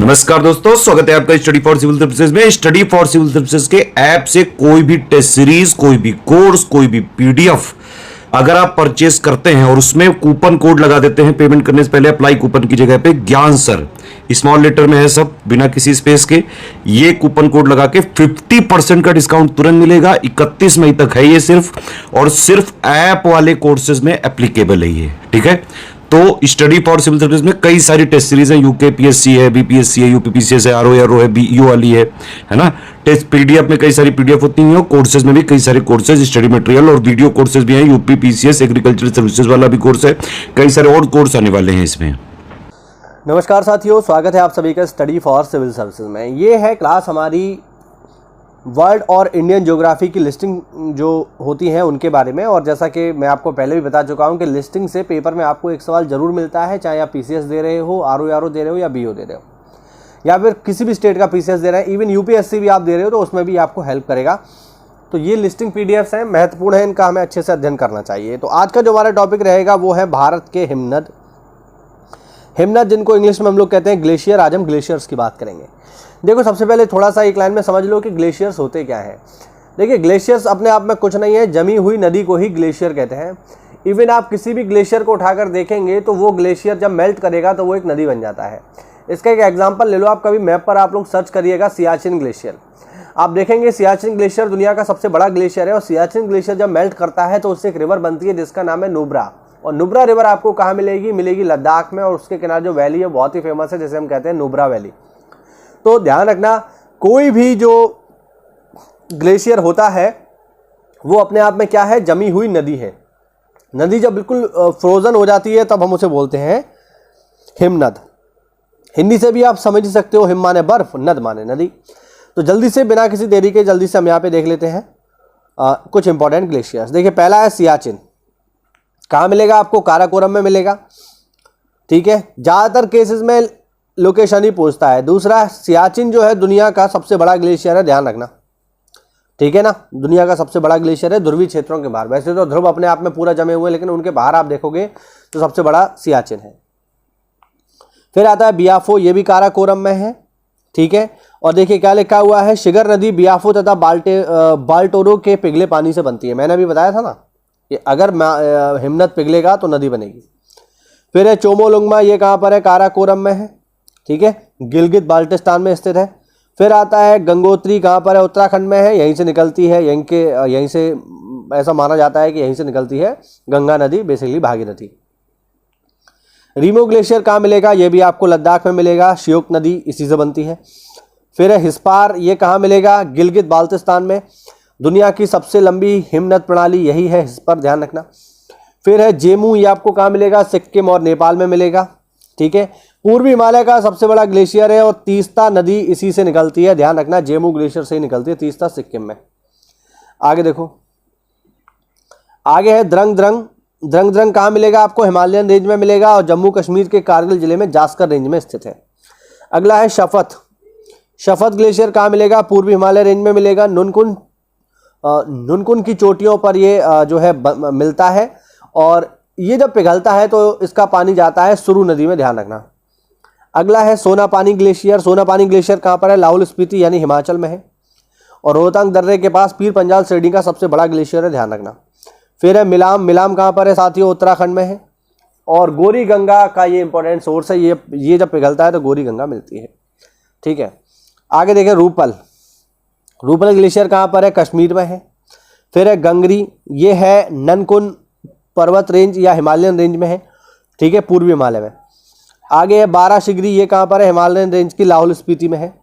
नमस्कार दोस्तों, स्वागत है आपका स्टडी फॉर सिविल सर्विसेज में। स्टडी फॉर सिविल सर्विसेज के ऐप से कोई भी टेस्ट सीरीज, कोई भी कोर्स, कोई भी पीडीएफ अगर आप परचेस करते हैं और उसमें कूपन कोड लगा देते हैं पेमेंट करने से पहले, अप्लाई कूपन की जगह पे ज्ञान सर स्मॉल लेटर में है, सब बिना किसी स्पेस के, ये कूपन कोड लगा के 50% का डिस्काउंट तुरंत मिलेगा। 31 मई तक है ये सिर्फ, और सिर्फ ऐप वाले कोर्सेज में एप्लीकेबल है ये, ठीक है। तो स्टडी फॉर सिविल सर्विस में कई सारी टेस्ट सीरीज हैं, यूकेपीएससी है, बीपीएससी है, यूपीपीसीएस है, आरओ है, बीईओ वाली है ना। टेस्ट पीडीएफ में कई सारी पीडीएफ होती हैं, कोर्सेज में भी कई सारे कोर्सेज, स्टडी मटेरियल और वीडियो कोर्सेज भी हैं। यूपीपीसीएस एग्रीकल्चर सर्विसेज वाला भी कोर्स है, कई सारे और कोर्स आने वाले हैं इसमें। नमस्कार साथियों, स्वागत है आप सभी का स्टडी फॉर सिविल सर्विसेज में। ये है क्लास हमारी वर्ल्ड और इंडियन ज्योग्राफी की लिस्टिंग जो होती हैं उनके बारे में। और जैसा कि मैं आपको पहले भी बता चुका हूं कि लिस्टिंग से पेपर में आपको एक सवाल जरूर मिलता है, चाहे आप पीसीएस दे रहे हो, आरओ दे रहे हो या बीओ दे रहे हो, या फिर किसी भी स्टेट का पीसीएस दे रहे हैं, इवन यूपीएससी भी आप दे रहे हो तो उसमें भी आपको हेल्प करेगा। तो ये लिस्टिंग पीडीएफ्स हैं, महत्वपूर्ण है, इनका हमें अच्छे से अध्ययन करना चाहिए। तो आज का जो हमारा टॉपिक रहेगा वो है भारत के हिमनद, जिनको इंग्लिश में हम लोग कहते हैं ग्लेशियर। आज हम ग्लेशियर्स की बात करेंगे। देखो, सबसे पहले थोड़ा सा एक लाइन में समझ लो कि ग्लेशियर्स होते क्या हैं। देखिए, ग्लेशियर्स अपने आप में कुछ नहीं है, जमी हुई नदी को ही ग्लेशियर कहते हैं। इवन आप किसी भी ग्लेशियर को उठाकर देखेंगे तो वो ग्लेशियर जब मेल्ट करेगा तो वो एक नदी बन जाता है। इसका एक एग्जांपल ले लो, आप कभी मैप पर आप लोग सर्च करिएगा सियाचिन ग्लेशियर, आप देखेंगे सियाचिन ग्लेशियर दुनिया का सबसे बड़ा ग्लेशियर है। और सियाचिन ग्लेशियर जब मेल्ट करता है तो उससे एक रिवर बनती है जिसका नाम है नुब्रा। और नुब्रा रिवर आपको कहाँ मिलेगी लद्दाख में, और उसके किनारे जो वैली है बहुत ही फेमस है, जिसे हम कहते हैं नुब्रा वैली। तो ध्यान रखना, कोई भी जो ग्लेशियर होता है वो अपने आप में क्या है, जमी हुई नदी है। नदी जब बिल्कुल फ्रोजन हो जाती है तब हम उसे बोलते हैं हिमनद। हिंदी से भी आप समझ ही सकते हो, हिम माने बर्फ, नद माने नदी। तो जल्दी से, बिना किसी देरी के, जल्दी से हम यहाँ पे देख लेते हैं कुछ इंपॉर्टेंट ग्लेशियर्स। देखिए, पहला है सियाचिन। कहाँ मिलेगा आपको? काराकोरम में मिलेगा, ठीक है। ज़्यादातर केसेस में लोकेशन ही पूछता है। दूसरा, सियाचिन जो है दुनिया का सबसे बड़ा ग्लेशियर है, ध्यान रखना, ठीक है ना। दुनिया का सबसे बड़ा ग्लेशियर है ध्रुवीय क्षेत्रों के बाहर। वैसे तो ध्रुव अपने आप में पूरा जमे हुए हैं, लेकिन उनके बाहर आप देखोगे तो सबसे बड़ा सियाचिन है। फिर आता है बियाफो, ये भी काराकोरम में है, ठीक है। और देखिए क्या लिखा हुआ है, शिगर नदी बियाफो तथा बाल्टोरो के पिघले पानी से बनती है। मैंने अभी बताया था ना, ये अगर हिमनद पिघलेगा तो नदी बनेगी। फिर है चोमोलुंगमा, ये कहाँ पर है? काराकोरम में है, ठीक है, गिलगित बाल्टिस्तान में स्थित है। फिर आता है गंगोत्री, कहाँ पर है? उत्तराखंड में है, यहीं से निकलती है, यहीं से ऐसा माना जाता है कि यहीं से निकलती है गंगा नदी, बेसिकली भागीरथी। रीमो ग्लेशियर कहाँ मिलेगा? ये भी आपको लद्दाख में मिलेगा, श्योक नदी इसी से बनती है। फिर है हिस्पार, ये कहाँ मिलेगा? गिलगित बाल्टिस्तान में। दुनिया की सबसे लंबी हिमनद प्रणाली यही है, इस पर ध्यान रखना। फिर है जेमू, ये आपको कहाँ मिलेगा? सिक्किम और नेपाल में मिलेगा, ठीक है। पूर्वी हिमालय का सबसे बड़ा ग्लेशियर है और तीस्ता नदी इसी से निकलती है, ध्यान रखना, जेमू ग्लेशियर से ही निकलती है, तीस्ता सिक्किम में। आगे देखो, आगे है द्रंग कहाँ मिलेगा आपको? हिमालयन रेंज में मिलेगा और जम्मू कश्मीर के कारगिल जिले में जास्कर रेंज में स्थित है। अगला है शफत ग्लेशियर कहाँ मिलेगा? पूर्वी हिमालय रेंज में मिलेगा, नुनकुन की चोटियों पर ये जो है मिलता है। और ये जब पिघलता है तो इसका पानी जाता है सुरु नदी में, ध्यान रखना। अगला है सोनापानी ग्लेशियर। सोनापानी ग्लेशियर कहाँ पर है? लाहौल स्पीति यानी हिमाचल में है। और रोहतांग दर्रे के पास पीर पंजाल श्रेणी का सबसे बड़ा ग्लेशियर है, ध्यान रखना। फिर है मिलाम कहाँ पर है साथियों? उत्तराखंड में है। और गोरी गंगा का ये इंपॉर्टेंट सोर्स है, ये जब पिघलता है तो गोरी गंगा मिलती है, ठीक है। आगे देखें, रूपल ग्लेशियर कहाँ पर है? कश्मीर में है। फिर है गंगरी, ये है ननकुन पर्वत रेंज या हिमालयन रेंज में है, ठीक है, पूर्वी हिमालय में। आगे है बाराशिगरी, ये कहाँ पर है? हिमालयन रेंज की लाहौल स्पीति में है।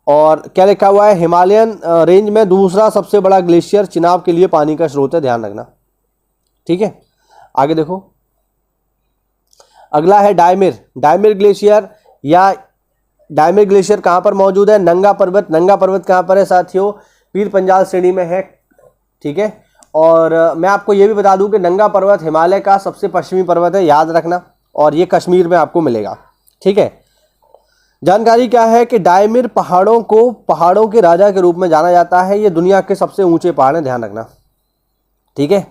और क्या लिखा हुआ है? हिमालयन रेंज में दूसरा सबसे बड़ा ग्लेशियर, चिनाब के लिए पानी का स्रोत है, ध्यान रखना, ठीक है। आगे देखो, अगला है डायमिर ग्लेशियर। या डायमिर ग्लेशियर कहाँ पर मौजूद है? नंगा पर्वत कहाँ पर है साथियों? पीर पंजाल श्रेणी में है, ठीक है। और मैं आपको ये भी बता दूं कि नंगा पर्वत हिमालय का सबसे पश्चिमी पर्वत है, याद रखना, और ये कश्मीर में आपको मिलेगा, ठीक है। जानकारी क्या है कि डायमिर पहाड़ों के राजा के रूप में जाना जाता है। ये दुनिया के सबसे ऊंचे पहाड़ हैं, ध्यान रखना, ठीक है।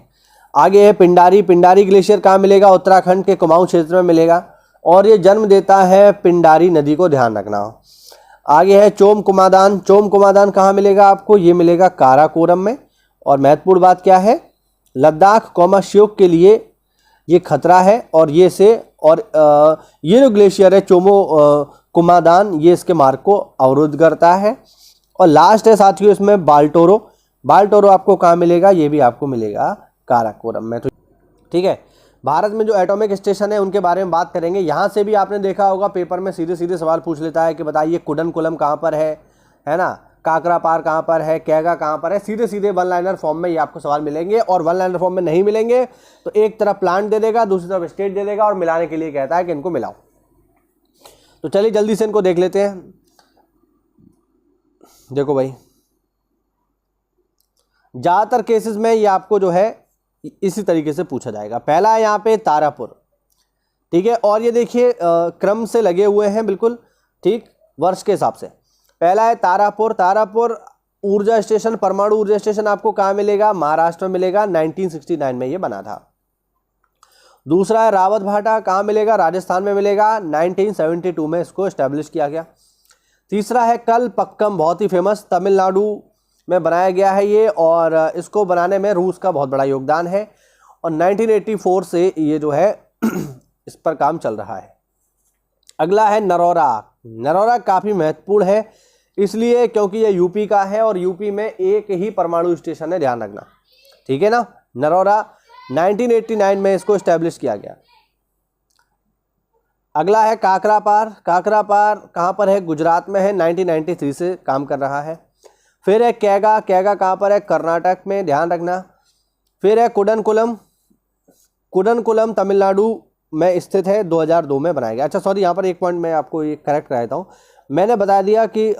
आगे है पिंडारी ग्लेशियर कहाँ मिलेगा? उत्तराखंड के कुमाऊं क्षेत्र में मिलेगा। और ये जन्म देता है पिंडारी नदी को, ध्यान रखना। आगे है चोम कुमादान। चोम कुमादान कहाँ मिलेगा आपको? ये मिलेगा काराकोरम में। और महत्वपूर्ण बात क्या है? लद्दाख श्योक के लिए ये खतरा है, और ये जो ग्लेशियर है चोमो कुमादान, ये इसके मार्ग को अवरुद्ध करता है। और लास्ट है साथियों इसमें बाल्टोरो। बाल्टोरो आपको कहाँ मिलेगा? ये भी आपको मिलेगा काराकोरम में। तो ठीक है, भारत में जो एटॉमिक स्टेशन है उनके बारे में बात करेंगे। यहाँ से भी आपने देखा होगा पेपर में सीधे सीधे सवाल पूछ लेता है कि बताइए कुडनकुलम कहाँ पर है ना, काकरापार कहाँ पर है, कैगा कहाँ पर है। सीधे सीधे वन लाइनर फॉर्म में ये आपको सवाल मिलेंगे। और वन लाइनर फॉर्म में नहीं मिलेंगे तो एक तरफ प्लांट दे देगा, दूसरी तरफ स्टेट दे देगा, और मिलाने के लिए कहता है कि इनको मिलाओ। तो चलिए जल्दी से इनको देख लेते हैं। देखो भाई, ज़्यादातर केसेस में ये आपको जो है इसी तरीके से पूछा जाएगा। पहला है यहाँ पे तारापुर, ठीक है। और ये देखिए क्रम से लगे हुए हैं बिल्कुल, ठीक, वर्ष के हिसाब से। पहला है तारापुर। तारापुर ऊर्जा स्टेशन, परमाणु ऊर्जा स्टेशन आपको कहाँ मिलेगा? महाराष्ट्र में मिलेगा। 1969 में ये बना था। दूसरा है रावत भाटा, कहाँ मिलेगा? राजस्थान में मिलेगा। 1972 में इसको एस्टेब्लिश किया गया। तीसरा है कलपक्कम, बहुत ही फेमस, तमिलनाडु में बनाया गया है ये, और इसको बनाने में रूस का बहुत बड़ा योगदान है। और 1984 से ये जो है इस पर काम चल रहा है। अगला है नरौरा। नरौरा काफ़ी महत्वपूर्ण है इसलिए क्योंकि ये यूपी का है, और यूपी में एक ही परमाणु स्टेशन है, ध्यान रखना, ठीक है ना। नरौरा 1989 में इसको एस्टेब्लिश किया गया। अगला है काकरापार। काकरापार कहाँ पर है? गुजरात में है। 1993 से काम कर रहा है। फिर है कैगा। कैगा कहाँ पर है? कर्नाटक में, ध्यान रखना। फिर है कुडनकुलम। कुडनकुलम तमिलनाडु में स्थित है, 2002 में बनाया गया। अच्छा सॉरी, यहाँ पर एक पॉइंट मैं आपको ये करेक्ट कर देता हूँ। मैंने बता दिया कि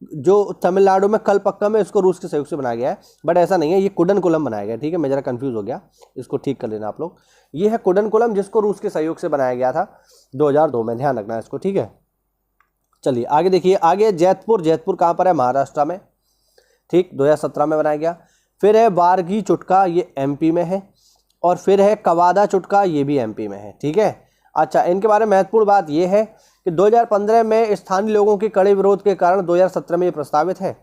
जो तमिलनाडु में कलपक्कम है इसको रूस के सहयोग से बनाया गया है, बट ऐसा नहीं है, ये कुडनकुलम बनाया गया है, ठीक है। मैं जरा कंफ्यूज हो गया, इसको ठीक कर लेना आप लोग। ये है कुडनकुलम जिसको रूस के सहयोग से बनाया गया था 2002 में, ध्यान रखना है इसको, ठीक है। चलिए आगे देखिए। आगे जैतपुर। जैतपुर कहाँ पर है? महाराष्ट्र में, ठीक, 2017 में बनाया गया। फिर है बारगी चुटका, ये एमपी में है। और फिर है कवादा चुटका, ये भी एमपी में है, ठीक है। अच्छा, इनके बारे में महत्वपूर्ण बात ये है कि 2015 में स्थानीय लोगों के कड़े विरोध के कारण 2017 में ये प्रस्तावित है,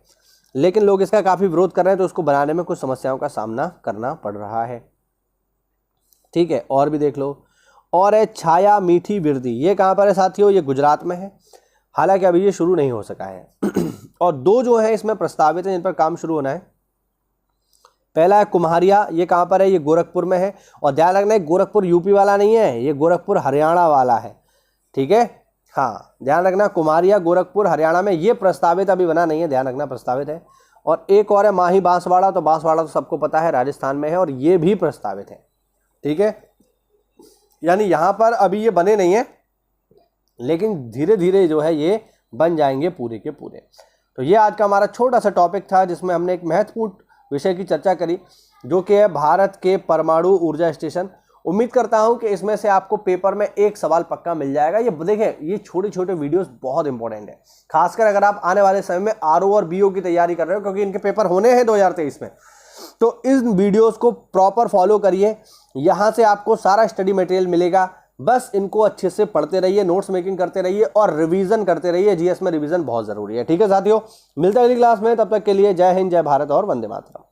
लेकिन लोग इसका काफ़ी विरोध कर रहे हैं, तो इसको बनाने में कुछ समस्याओं का सामना करना पड़ रहा है, ठीक है। और भी देख लो। और है छाया मीठी बिरदी, ये कहाँ पर है साथियों? ये गुजरात में है, हालांकि अभी ये शुरू नहीं हो सका है। और दो जो है इसमें प्रस्तावित हैं जिन पर काम शुरू होना है। पहला है कुम्हारिया, ये कहाँ पर है? ये गोरखपुर में है। और ध्यान रखना है गोरखपुर यूपी वाला नहीं है, ये गोरखपुर हरियाणा वाला है, ठीक है। हाँ, ध्यान रखना, कुम्हारिया गोरखपुर हरियाणा में, ये प्रस्तावित अभी बना नहीं है, ध्यान रखना, प्रस्तावित है। और एक और है माही बांसवाड़ा, तो बांसवाड़ा तो सबको पता है राजस्थान में है, और ये भी प्रस्तावित है, ठीक है। यानी यहाँ पर अभी ये बने नहीं है, लेकिन धीरे धीरे जो है ये बन जाएंगे पूरे के पूरे। तो ये आज का हमारा छोटा सा टॉपिक था जिसमें हमने एक महत्वपूर्ण विषय की चर्चा करी, जो कि है भारत के परमाणु ऊर्जा स्टेशन। उम्मीद करता हूं कि इसमें से आपको पेपर में एक सवाल पक्का मिल जाएगा। ये देखें, ये छोटे छोटे वीडियोस बहुत इंपॉर्टेंट है, खासकर अगर आप आने वाले समय में आरओ और बीओ की तैयारी कर रहे हो, क्योंकि इनके पेपर होने हैं 2023 में। तो इन वीडियोस को प्रॉपर फॉलो करिए, यहाँ से आपको सारा स्टडी मटेरियल मिलेगा। बस इनको अच्छे से पढ़ते रहिए, नोट्स मेकिंग करते रहिए और रिवीजन करते रहिए। जीएस में रिवीजन बहुत जरूरी है, ठीक है साथियों। मिलते हैं अगली क्लास में, तब तक के लिए जय हिंद, जय भारत और वंदे मातरम।